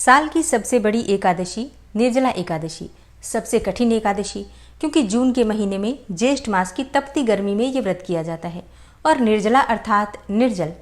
साल की सबसे बड़ी एकादशी निर्जला एकादशी, सबसे कठिन एकादशी, क्योंकि जून के महीने में ज्येष्ठ मास की तपती गर्मी में ये व्रत किया जाता है। और निर्जला अर्थात निर्जल,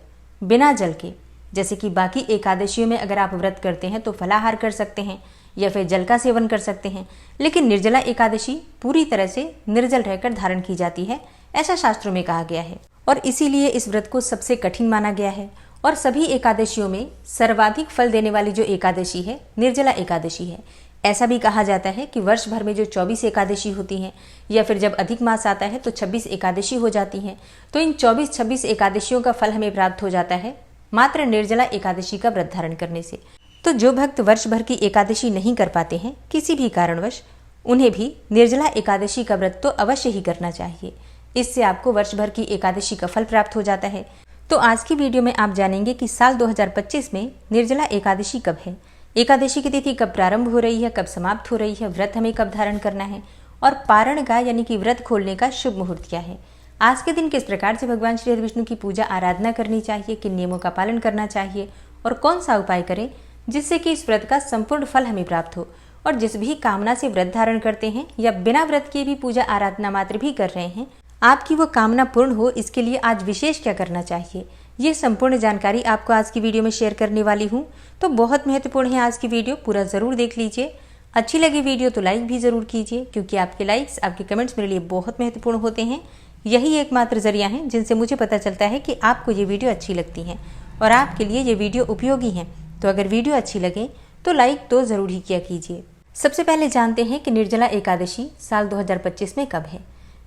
बिना जल के। जैसे कि बाकी एकादशियों में अगर आप व्रत करते हैं तो फलाहार कर सकते हैं या फिर जल का सेवन कर सकते हैं, लेकिन निर्जला एकादशी पूरी तरह से निर्जल रहकर धारण की जाती है, ऐसा शास्त्रों में कहा गया है। और इसीलिए इस व्रत को सबसे कठिन माना गया है। और सभी एकादशियों में सर्वाधिक फल देने वाली जो एकादशी है निर्जला एकादशी है। ऐसा भी कहा जाता है कि वर्ष भर में जो 24 एकादशी होती हैं या फिर जब अधिक मास आता है तो 26 एकादशी हो जाती हैं, तो इन 24-26 एकादशियों का फल हमें प्राप्त हो जाता है मात्र निर्जला एकादशी का व्रत धारण करने से। तो जो भक्त वर्ष भर की एकादशी नहीं कर पाते हैं किसी भी कारणवश, उन्हें भी निर्जला एकादशी का व्रत तो अवश्य ही करना चाहिए। इससे आपको वर्ष भर की एकादशी का फल प्राप्त हो जाता है। तो आज की वीडियो में आप जानेंगे कि साल 2025 में निर्जला एकादशी कब है, एकादशी की तिथि कब प्रारंभ हो रही है, कब समाप्त हो रही है, व्रत हमें कब धारण करना है और पारण का यानी कि व्रत खोलने का शुभ मुहूर्त क्या है। आज के दिन किस प्रकार से भगवान श्री हरि विष्णु की पूजा आराधना करनी चाहिए, किन नियमों का पालन करना चाहिए और कौन सा उपाय करें जिससे कि इस व्रत का संपूर्ण फल हमें प्राप्त हो। और जिस भी कामना से व्रत धारण करते हैं या बिना व्रत किए भी पूजा आराधना मात्र भी कर रहे हैं, आपकी वो कामना पूर्ण हो, इसके लिए आज विशेष क्या करना चाहिए, ये संपूर्ण जानकारी आपको आज की वीडियो में शेयर करने वाली हूँ। तो बहुत महत्वपूर्ण है आज की वीडियो, पूरा ज़रूर देख लीजिए। अच्छी लगी वीडियो तो लाइक भी ज़रूर कीजिए, क्योंकि आपके लाइक्स, आपके कमेंट्स मेरे लिए बहुत महत्वपूर्ण होते हैं। यही एकमात्र जरिया है जिनसे मुझे पता चलता है कि आपको ये वीडियो अच्छी लगती है और आपके लिए ये वीडियो उपयोगी है। तो अगर वीडियो अच्छी लगे तो लाइक तो ज़रूर ही किया कीजिए। सबसे पहले जानते हैं कि निर्जला एकादशी साल 2025 में कब है।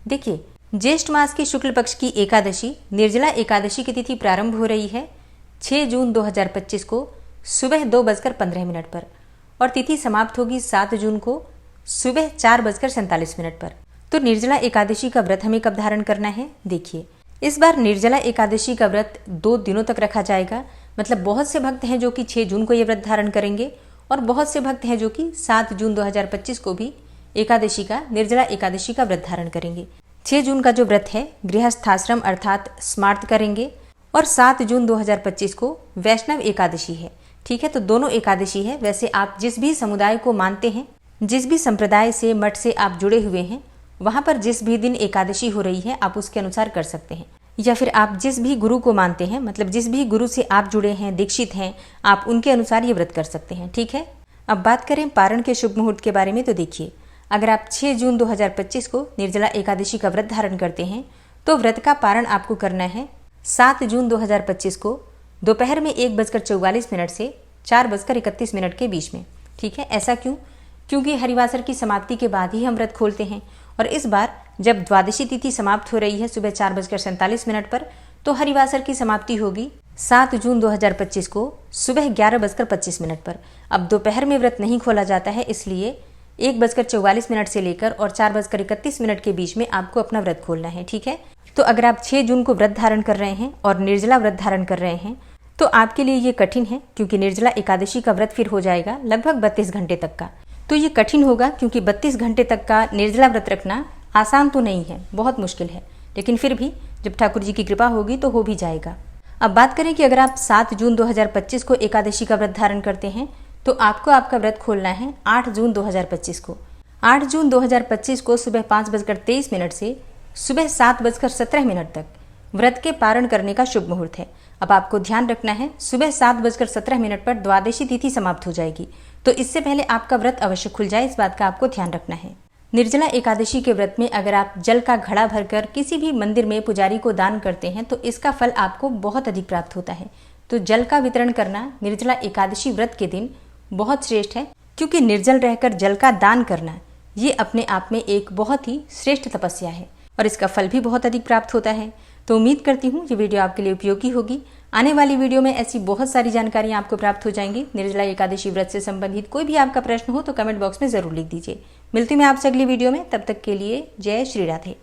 देखिए, ज्येष्ठ मास की शुक्ल पक्ष की एकादशी निर्जला एकादशी की तिथि प्रारंभ हो रही है 6 जून 2025 को सुबह 2:15 पर और तिथि समाप्त होगी 7 जून को सुबह 4:47 पर। तो निर्जला एकादशी का व्रत हमें कब धारण करना है, देखिए इस बार निर्जला एकादशी का व्रत 2 दिनों तक रखा जाएगा। मतलब बहुत से भक्त हैं जो कि 6 जून को ये व्रत धारण करेंगे और बहुत से भक्त हैं जो कि 7 जून 2025 को भी एकादशी का, निर्जला एकादशी का व्रत धारण करेंगे। 6 जून का जो व्रत है गृहस्थाश्रम अर्थात स्मार्त करेंगे और 7 जून 2025 को वैष्णव एकादशी है। ठीक है, तो दोनों एकादशी है। वैसे आप जिस भी समुदाय को मानते हैं, जिस भी संप्रदाय से, मठ से आप जुड़े हुए हैं, वहाँ पर जिस भी दिन एकादशी हो रही है आप उसके अनुसार कर सकते हैं। या फिर आप जिस भी गुरु को मानते हैं, मतलब जिस भी गुरु से आप जुड़े हैं, दीक्षित हैं, आप उनके अनुसार ये व्रत कर सकते हैं। ठीक है, अब बात करें पारण के शुभ मुहूर्त के बारे में। तो देखिए, अगर आप 6 जून 2025 को निर्जला एकादशी का व्रत धारण करते हैं तो व्रत का पारण आपको करना है 7 जून 2025 को दोपहर में 1:44 से 4:31 के बीच में। ठीक है, ऐसा क्यों? क्योंकि हरिवासर की समाप्ति के बाद ही हम व्रत खोलते हैं और इस बार जब द्वादशी तिथि समाप्त हो रही है सुबह 4:47 पर, तो हरिवासर की समाप्ति होगी 7 जून 2025 को सुबह 11:25 पर। अब दोपहर में व्रत नहीं खोला जाता है, इसलिए 1:44 से लेकर और 4:31 के बीच में आपको अपना व्रत खोलना है। ठीक है, तो अगर आप 6 जून को व्रत धारण कर रहे हैं और निर्जला व्रत धारण कर रहे हैं तो आपके लिए ये कठिन है, क्योंकि निर्जला एकादशी का व्रत फिर हो जाएगा लगभग 32 घंटे तक का। तो ये कठिन होगा, क्योंकि 32 घंटे तक का निर्जला व्रत रखना आसान तो नहीं है, बहुत मुश्किल है, लेकिन फिर भी जब ठाकुर जी की कृपा होगी तो हो भी जाएगा। अब बात करें कि अगर आप 7 जून 2025 को एकादशी का व्रत धारण करते हैं तो आपको आपका व्रत खोलना है 8 जून 2025 को। 8 जून 2025 को सुबह 5:23 से सुबह 7:17 तक व्रत के पारण करने का शुभ मुहूर्त है। अब आपको ध्यान रखना है, सुबह 7:17 पर द्वादशी तिथि समाप्त हो जाएगी, तो इससे पहले आपका व्रत अवश्य खुल जाए, इस बात का आपको ध्यान रखना है। निर्जला एकादशी के व्रत में अगर आप जल का घड़ा भरकर किसी भी मंदिर में पुजारी को दान करते हैं तो इसका फल आपको बहुत अधिक प्राप्त होता है। तो जल का वितरण करना निर्जला एकादशी व्रत के दिन बहुत श्रेष्ठ है, क्योंकि निर्जल रहकर जल का दान करना ये अपने आप में एक बहुत ही श्रेष्ठ तपस्या है और इसका फल भी बहुत अधिक प्राप्त होता है। तो उम्मीद करती हूँ ये वीडियो आपके लिए उपयोगी होगी। आने वाली वीडियो में ऐसी बहुत सारी जानकारियाँ आपको प्राप्त हो जाएंगी। निर्जला एकादशी व्रत से संबंधित कोई भी आपका प्रश्न हो तो कमेंट बॉक्स में ज़रूर लिख दीजिए। मिलती हूँ मैं आपसे अगली वीडियो में, तब तक के लिए जय श्री राधे।